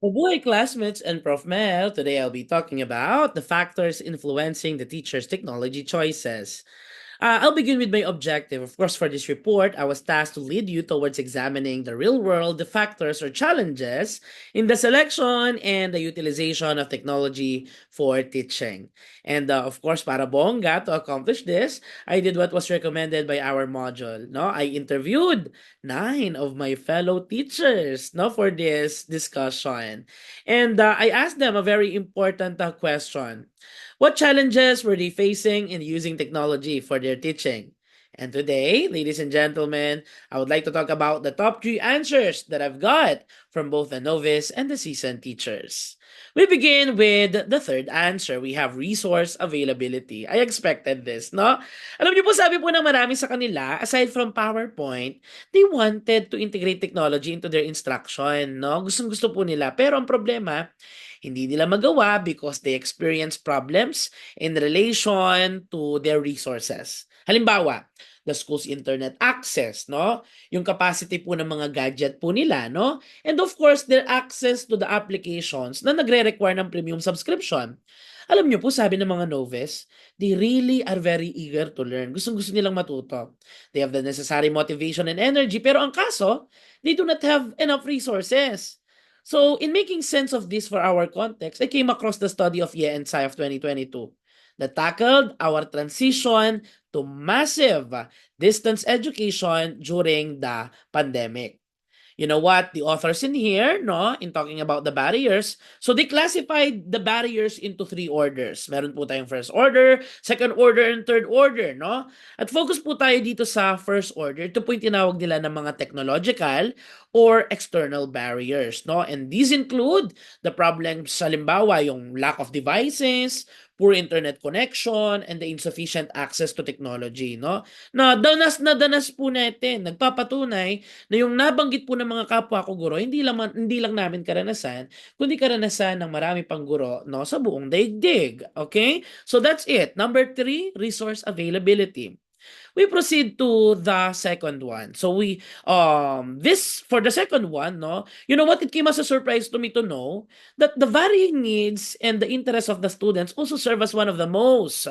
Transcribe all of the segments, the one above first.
Mabuhay classmates and Prof. Mel. Today I'll be talking about the factors influencing the teacher's technology choices. I'll begin with my objective. Of course, for this report, I was tasked to lead you towards examining the real world, the factors or challenges in the selection and the utilization of technology for teaching. And of course, para bongga, to accomplish this, I did what was recommended by our module. No, I interviewed 9 of my fellow teachers, no, for this discussion. And I asked them a very important question. What challenges were they facing in using technology for their teaching? And today, ladies and gentlemen, I would like to talk about the top 3 answers that I've got from both the novice and the seasoned teachers. We begin with the third answer. We have resource availability. I expected this, no? Alam niyo po, sabi po ng marami sa kanila, aside from PowerPoint, they wanted to integrate technology into their instruction, no? Gustong-gusto po nila. Pero ang problema, hindi nila magawa because they experience problems in relation to their resources. Halimbawa, the school's internet access, no? Yung capacity po ng mga gadget po nila, no? And of course, their access to the applications na nagre-require ng premium subscription. Alam niyo po, sabi ng mga novice, they really are very eager to learn. Gustong-gusto nilang matuto. They have the necessary motivation and energy, pero ang kaso, they do not have enough resources. So, in making sense of this for our context, I came across the study of Ye and Tsai of 2022 that tackled our transition to massive distance education during the pandemic. You know what? The authors in here, no, in talking about the barriers, so they classified the barriers into 3 orders. Meron po tayong first order, second order, and third order, no? At focus po tayo dito sa first order. Ito po yung tinawag nila ng mga technological or external barriers, no? And these include the problems, halimbawa, yung lack of devices, poor internet connection, and the insufficient access to technology, no? Na danas po natin, nagpapatunay na yung nabanggit po ng mga kapwa ko guro, hindi lang namin karanasan, kundi karanasan ng marami pang guro, no, sa buong daigdig. Okay? So that's it. Number 3, resource availability. We proceed to the second one. So we this for the second one, no, you know what, it came as a surprise to me to know that the varying needs and the interests of the students also serve as one of the most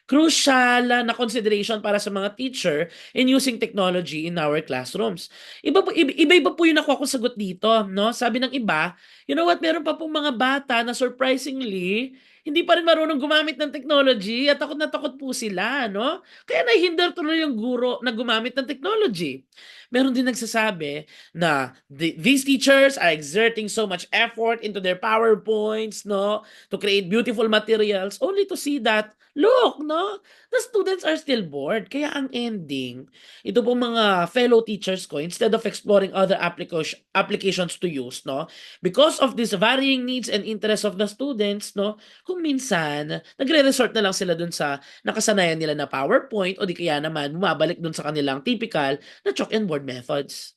crucial na consideration para sa mga teacher in using technology in our classrooms. Iba-iba po yung nakuha kong sagot dito, no? Sabi ng iba, you know what, meron pa pong mga bata na surprisingly hindi pa rin marunong gumamit ng technology at takot na takot po sila, no? Kaya nahihinder tuloy yung guro na gumamit ng technology. Meron din nagsasabi na these teachers are exerting so much effort into their PowerPoints, no, to create beautiful materials only to see that, look, no, the students are still bored. Kaya ang ending, ito po mga fellow teachers ko, instead of exploring other applications to use, no, because of these varying needs and interests of the students, no, kung minsan, nagre-resort na lang sila dun sa nakasanayan nila na PowerPoint o di kaya naman bumabalik dun sa kanilang typical na chalk and board methods.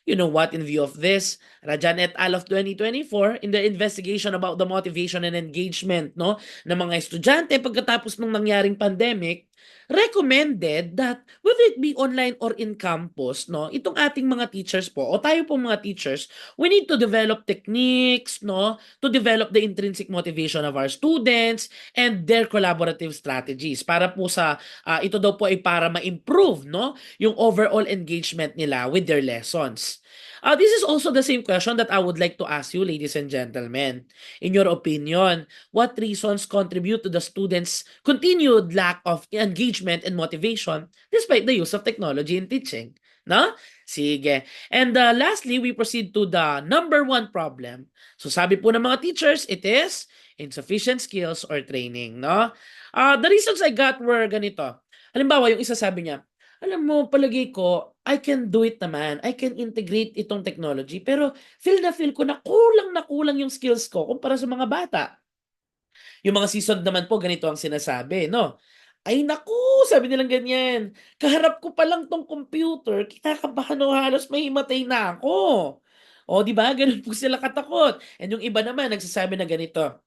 You know what, in view of this, Rajan et al. Of 2024, in their investigation about the motivation and engagement, no, ng mga estudyante pagkatapos ng nangyaring pandemic, recommended that whether it be online or in campus, no, itong ating mga teachers po, o tayo po mga teachers, we need to develop techniques, no, to develop the intrinsic motivation of our students and their collaborative strategies para po sa, ito daw po ay para ma-improve, no, yung overall engagement nila with their lessons. This is also the same question that I would like to ask you, ladies and gentlemen. In your opinion, what reasons contribute to the students' continued lack of engagement and motivation despite the use of technology in teaching? No? Sige. And lastly, we proceed to the number 1 problem. So sabi po ng mga teachers, it is insufficient skills or training. No? The reasons I got were ganito. Halimbawa, yung isa sabi niya, alam mo, palagay ko, I can do it naman. I can integrate itong technology. Pero feel ko na kulang yung skills ko kumpara sa mga bata. Yung mga seasoned naman po, ganito ang sinasabi, no? Ay naku, sabi nilang ganyan. Kaharap ko pa lang tong computer, kinakabahan o halos mahimatay na ako. O, di ba? Ganun po sila katakot. And yung iba naman, nagsasabi na ganito,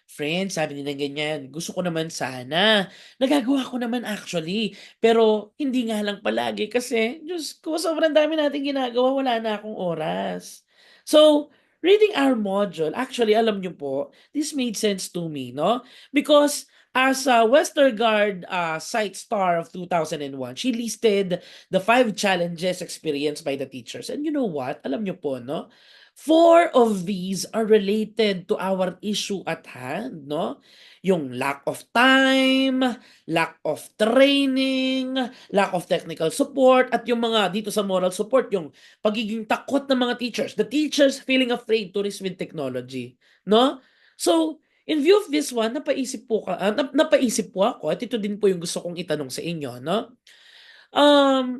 friends, sabi nila ganyan, gusto ko naman sana. Nagagawa ko naman actually. Pero hindi nga lang palagi kasi, Diyos ko, sobrang dami natin ginagawa, wala na akong oras. So, Reading our module, actually, alam niyo po, this made sense to me, no? Because as a Westergaard Site Star of 2001, she listed the 5 challenges experienced by the teachers. And you know what? Alam niyo po, no? 4 of these are related to our issue at hand, no? Yung lack of time, lack of training, lack of technical support, at yung mga dito sa moral support, yung pagiging takot ng mga teachers, the teachers feeling afraid to risk with technology, no? So, in view of this one, napaisip po ako, at ito din po yung gusto kong itanong sa inyo, no?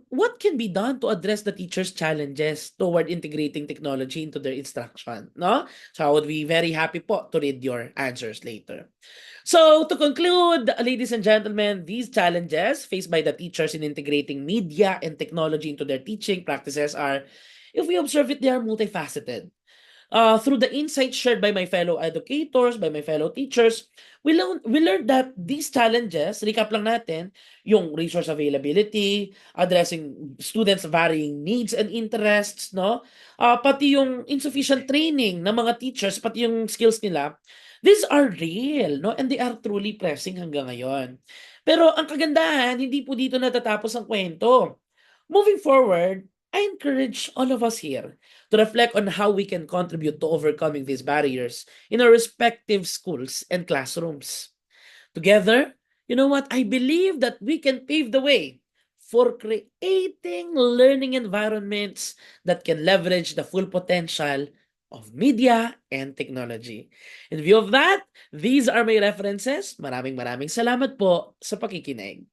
What can be done to address the teachers' challenges toward integrating technology into their instruction, no? So I would be very happy po to read your answers later. So to conclude, ladies and gentlemen, these challenges faced by the teachers in integrating media and technology into their teaching practices are, if we observe it, they are multifaceted. Through the insights shared by my fellow educators, by my fellow teachers, we learned that these challenges, recap lang natin, yung resource availability, addressing students' varying needs and interests, no? Pati yung insufficient training ng mga teachers, pati yung skills nila, these are real, no? And they are truly pressing hanggang ngayon. Pero ang kagandahan, hindi po dito natatapos ang kwento. Moving forward, I encourage all of us here to reflect on how we can contribute to overcoming these barriers in our respective schools and classrooms. Together, you know what? I believe that we can pave the way for creating learning environments that can leverage the full potential of media and technology. In view of that, these are my references. Maraming salamat po sa pakikinig.